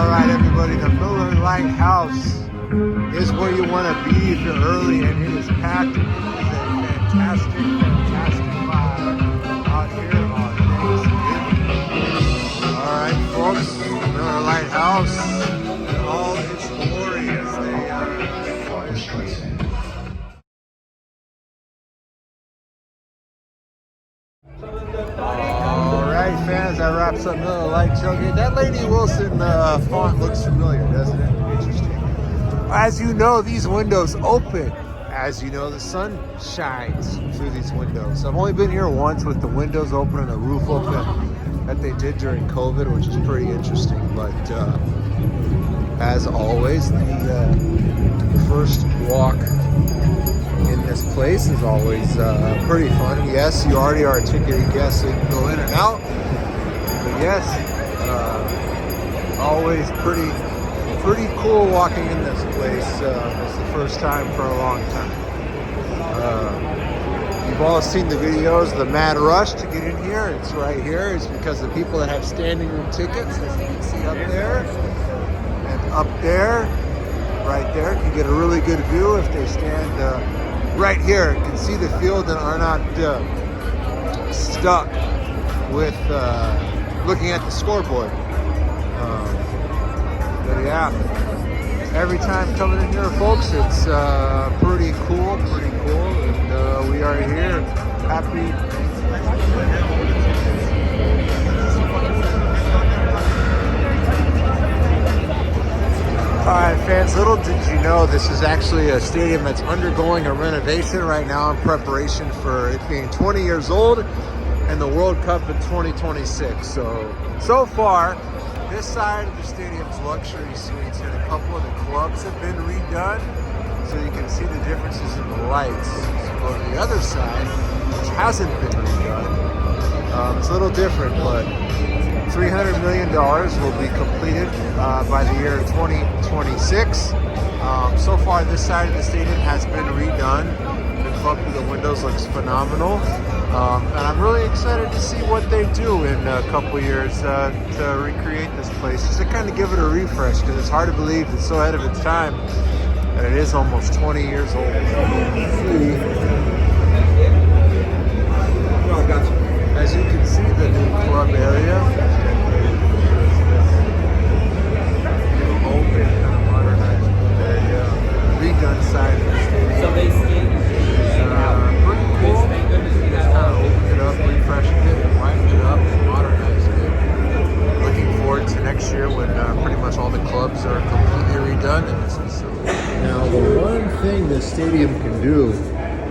right, everybody, the Miller Lighthouse is where you want to be if you're early, and it is packed. It is a fantastic, fantastic vibe out here on Thanksgiving. All right, folks, the Miller Lighthouse in all its glory as they call this place. Alright, fans, that wraps up Miller Lite Tailgate. That Lady Wilson font looks familiar, doesn't it? Interesting. As you know, these windows open. As you know, the sun shines through these windows. I've only been here once with the windows open and the roof open that they did during COVID, which is pretty interesting. But as always, the first walk in this place is always pretty fun. Yes, you already are a ticketed guest, so you can go in and out. But yes, always pretty cool walking in this place. It's the first time for a long time. You've all seen the videos, the mad rush to get in here. It's right here. It's because the people that have standing room tickets, as you can see up there, and up there, right there, can get a really good view if they stand right here. You can see the field and are not stuck with looking at the scoreboard. But yeah, every time coming in here, folks, it's pretty cool, and we are here. Happy. Alright, fans, little did you know this is actually a stadium that's undergoing a renovation right now in preparation for it being 20 years old and the World Cup in 2026. So far, this side of the stadium's luxury suites and a couple of the clubs have been redone, so you can see the differences in the lights. So go to the other side, which hasn't been redone. It's a little different, but $300 million will be completed by the year 2026. So far, this side of the stadium has been redone. The club through the windows looks phenomenal. And I'm really excited to see what they do in a couple years to recreate this place, just to kind of give it a refresh, because it's hard to believe it's so ahead of its time that it is almost 20 years old. As you can see, the new club area, open, kind of modernized area, redone side of the stadium. So they pretty cool. Just kind of opened it up, refreshed it, and lightened it up, and modernized it. Looking forward to next year when pretty much all the clubs are completely redone in this facility. Now, the one thing this stadium can do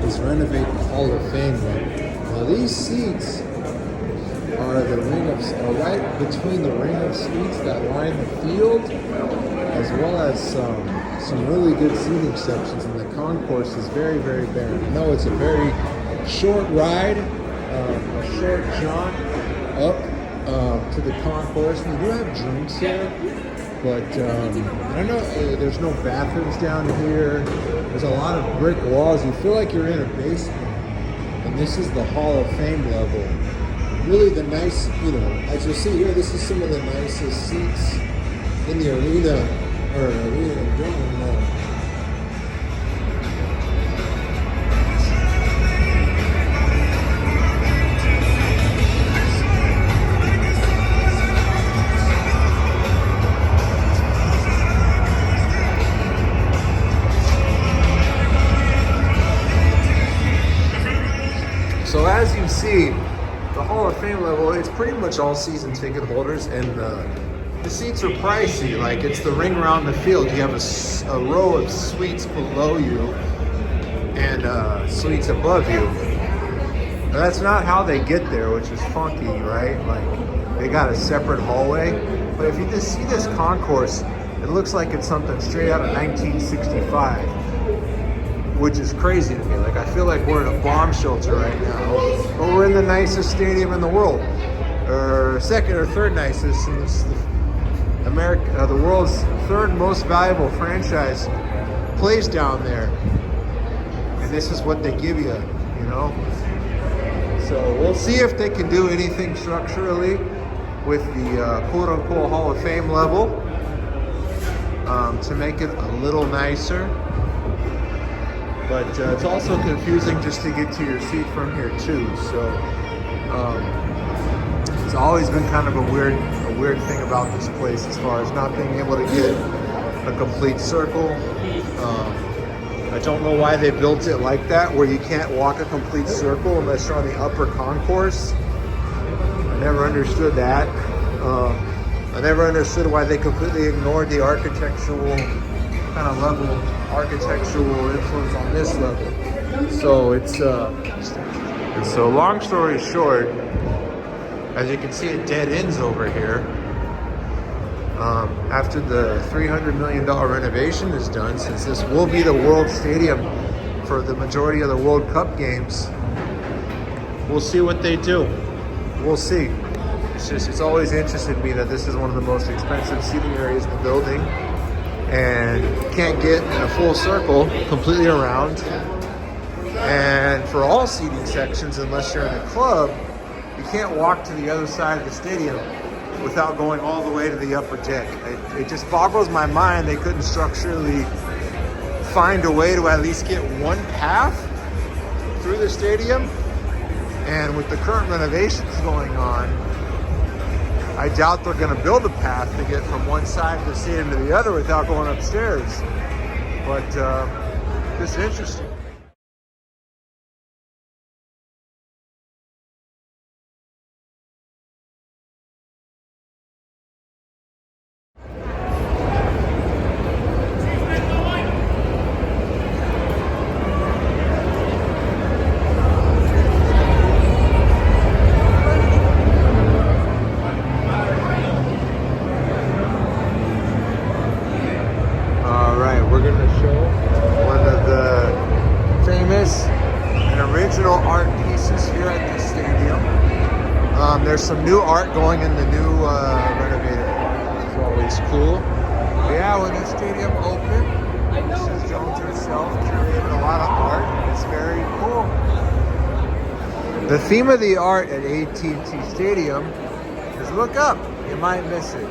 is renovate the Hall of Fame. Now, these seats are right between the ring of seats that line the field, as well as some really good seating sections, and the concourse is very, very barren. I know it's a very short ride, a short jaunt up to the concourse. We do have drinks here, but I don't know, there's no bathrooms down here. There's a lot of brick walls. You feel like you're in a basement, and this is the Hall of Fame level. Really the nice, as you'll see here, this is some of the nicest seats in the arena, So as you see, the Hall of Fame level, it's pretty much all season ticket holders, and the seats are pricey. Like, it's the ring around the field. You have a row of suites below you and suites above you. But that's not how they get there, which is funky, right? Like, they got a separate hallway. But if you just see this concourse, it looks like it's something straight out of 1965. Which is crazy to me. Like, I feel like we're in a bomb shelter right now, but we're in the nicest stadium in the world, or second or third nicest, and this is the world's third most valuable franchise plays down there, and this is what they give you, So we'll see if they can do anything structurally with the quote-unquote Hall of Fame level. to make it a little nicer. But it's also confusing just to get to your seat from here too. So it's always been kind of a weird thing about this place as far as not being able to get a complete circle. I don't know why they built it like that, where you can't walk a complete circle unless you're on the upper concourse. I never understood that. I never understood why they completely ignored the architectural kind of level, architectural influence on this level. So it's so long story short, as you can see, it dead ends over here. After the $300 million renovation is done, since this will be the World Stadium for the majority of the World Cup games, we'll see what they do. We'll see. It's always interested me that this is one of the most expensive seating areas in the building, and you can't get in a full circle completely around. And for all seating sections, unless you're in a club, you can't walk to the other side of the stadium without going all the way to the upper deck. It just boggles my mind they couldn't structurally find a way to at least get one path through the stadium. And with the current renovations going on, I doubt they're going to build a path to get from one side of the stadium to the other without going upstairs. But this is interesting. We're going to show one of the famous and original art pieces here at the stadium. There's some new art going in the new renovated part, which is always cool. But yeah, when the stadium opened, Mrs. Jones herself curated a lot of art. It's very cool. The theme of the art at AT&T Stadium is look up, you might miss it.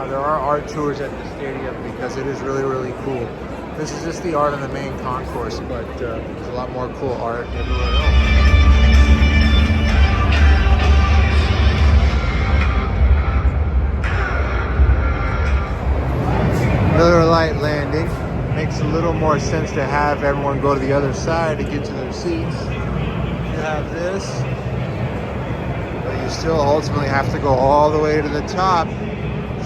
There are art tours at the stadium because it is really, really cool. This is just the art on the main concourse, but there's a lot more cool art everywhere else. Miller Lite landing. Makes a little more sense to have everyone go to the other side to get to their seats. You have this, but you still ultimately have to go all the way to the top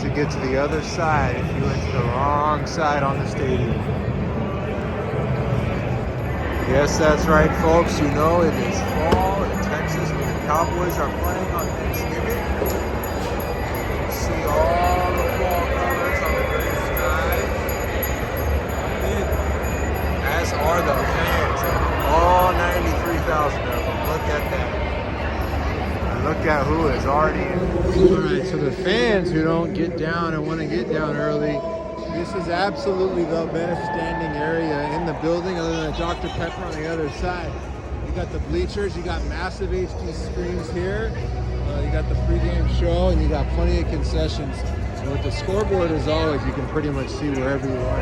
to get to the other side if you went to the wrong side on the stadium. Yes, that's right, folks. You know it is fall in Texas when the Cowboys are playing on Thanksgiving. You see all the fall colors on the gray sky. As are the fans, all 93,000 of them. Look at that. Look at who is already in. Alright, so the fans who don't get down and want to get down early, this is absolutely the best standing area in the building other than the Dr. Pepper on the other side. You got the bleachers, you got massive HD screens here, you got the pregame show, and you got plenty of concessions. And with the scoreboard, as always, you can pretty much see wherever you are.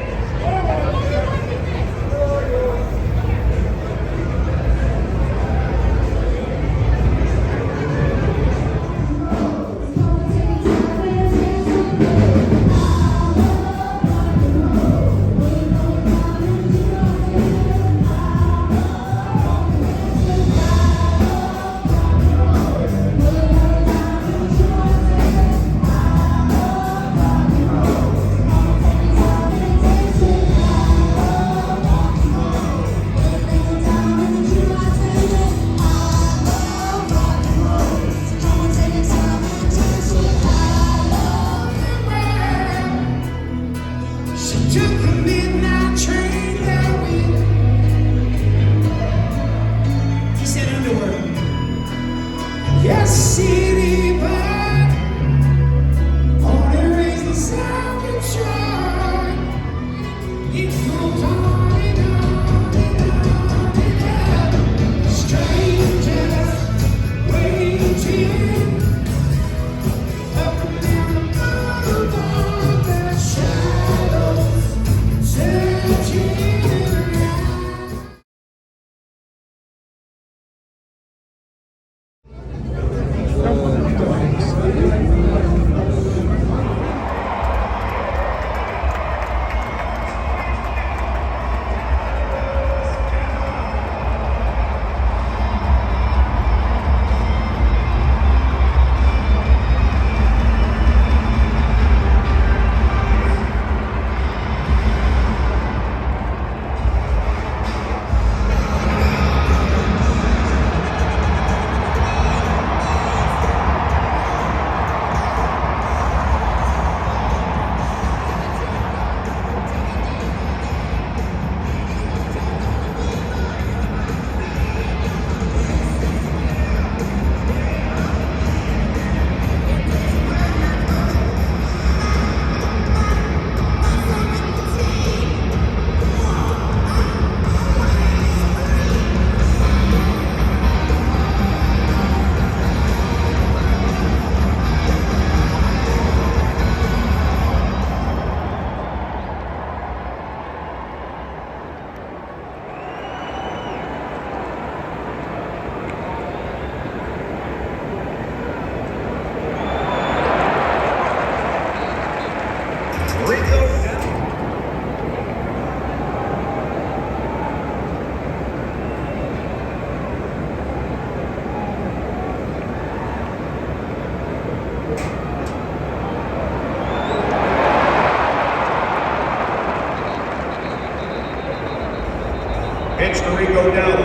Pitch to Rico down.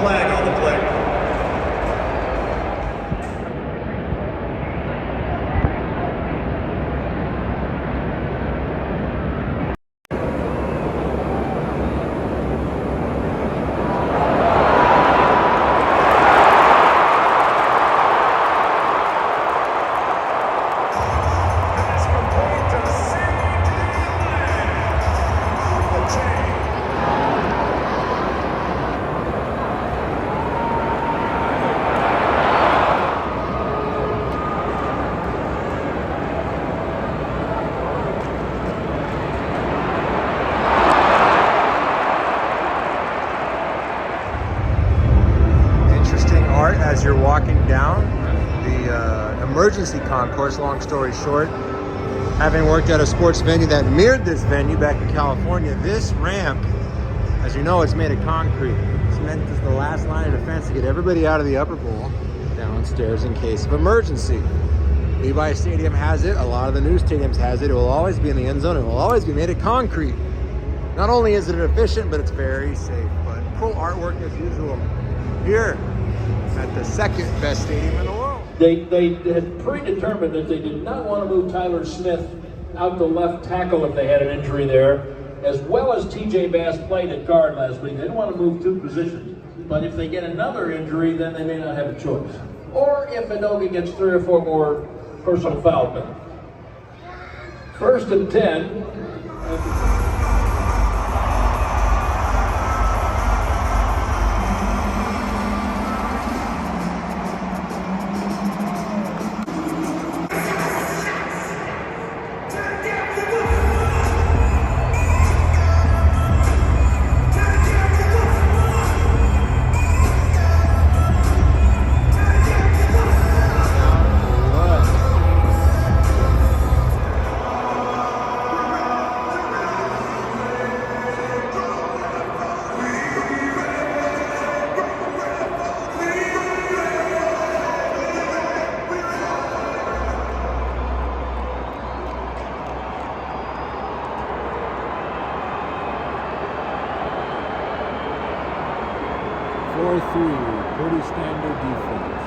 Flag on the play. As you're walking down the emergency concourse, long story short, having worked at a sports venue that mirrored this venue back in California, this ramp, as you know, it's made of concrete. It's meant as the last line of defense to get everybody out of the upper bowl downstairs in case of emergency. Levi Stadium has it. A lot of the new stadiums has it. It will always be in the end zone. It will always be made of concrete. Not only is it efficient, but it's very safe. But cool artwork as usual here at the second best stadium in the world. They had predetermined that they did not want to move Tyler Smith out to left tackle if they had an injury there, as well as TJ Bass played at guard last week. They didn't want to move two positions, but if they get another injury, then they may not have a choice. Or if Adobe gets 3 or 4 more personal foul penalties. 1st and 10. Pretty standard defense.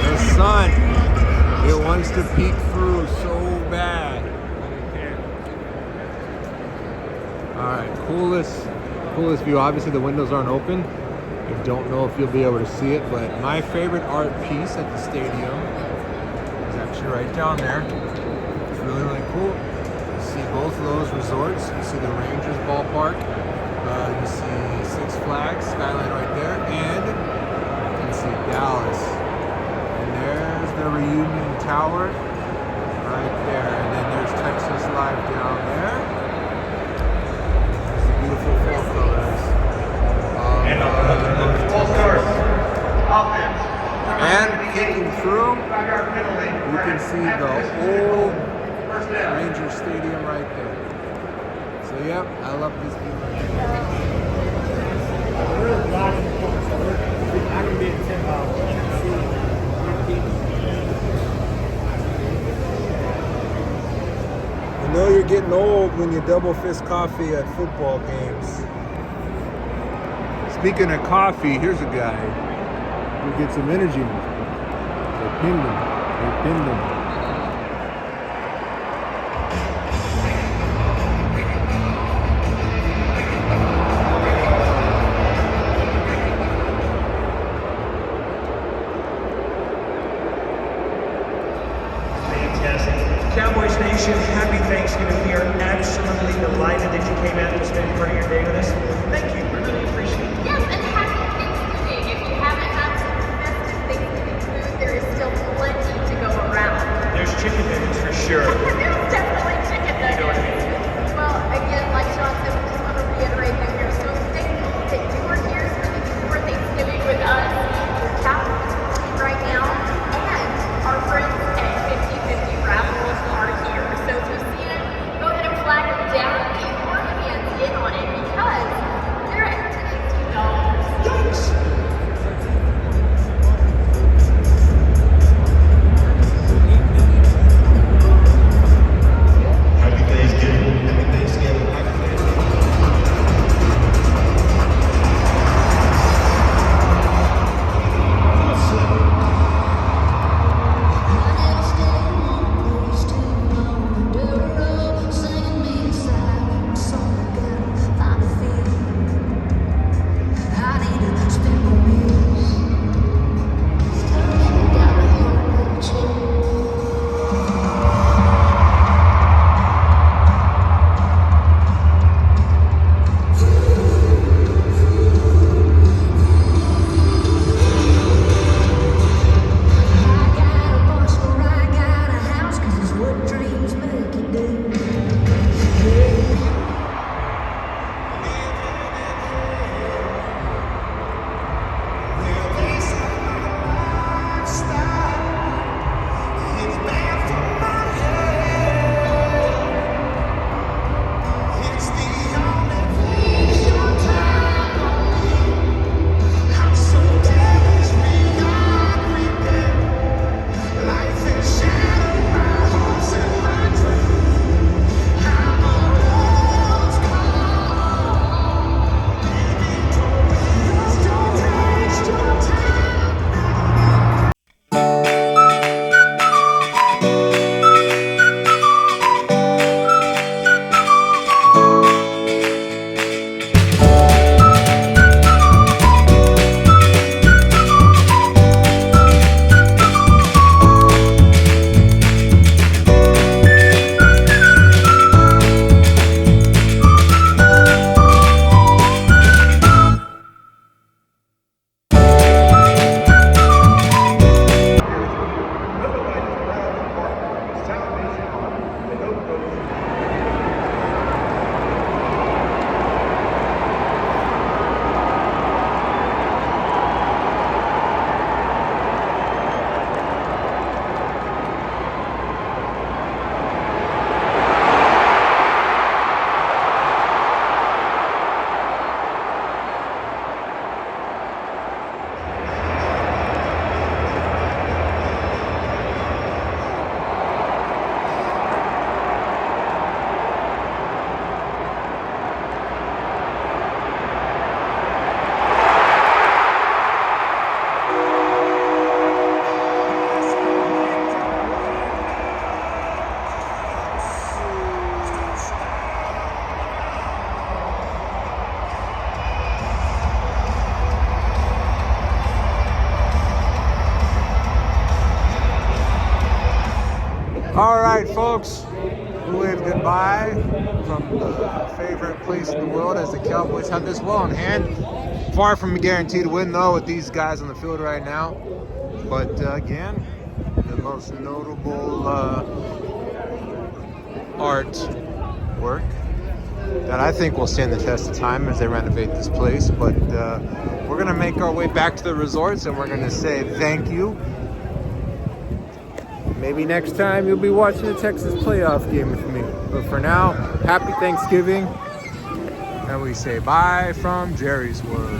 The sun, it wants to peek through so bad. Alright, coolest view. Obviously the windows aren't open. I don't know if you'll be able to see it, but my favorite art piece at the stadium is actually right down there. It's really, really cool. You see both of those resorts. You see the Rangers ballpark. You see Six Flags skyline right there, and you can see Dallas. And there's the Reunion Tower right there, and then there's Texas Live down there. There's the beautiful fall colors. And peeking through, you can see the old Ranger Stadium right there. So yep, I love this view right here. You know you're getting old when you double fist coffee at football games. Speaking of coffee, here's a guy who gets some energy. They pinned him. Cowboys Nation, happy Thanksgiving. We are absolutely delighted that you came out to spend part of your day with us. Thank you. We really appreciate it. Yes, and happy Thanksgiving. If you haven't had some festive Thanksgiving food, there is still plenty to go around. right, folks. We wave goodbye from the favorite place in the world as the Cowboys have this well in hand. Far from a guaranteed win, though, with these guys on the field right now. But again, the most notable artwork that I think will stand the test of time as they renovate this place. But we're going to make our way back to the resorts and we're going to say thank you. Maybe next time you'll be watching the Texas playoff game with me. But for now, happy Thanksgiving. And we say bye from Jerry's World.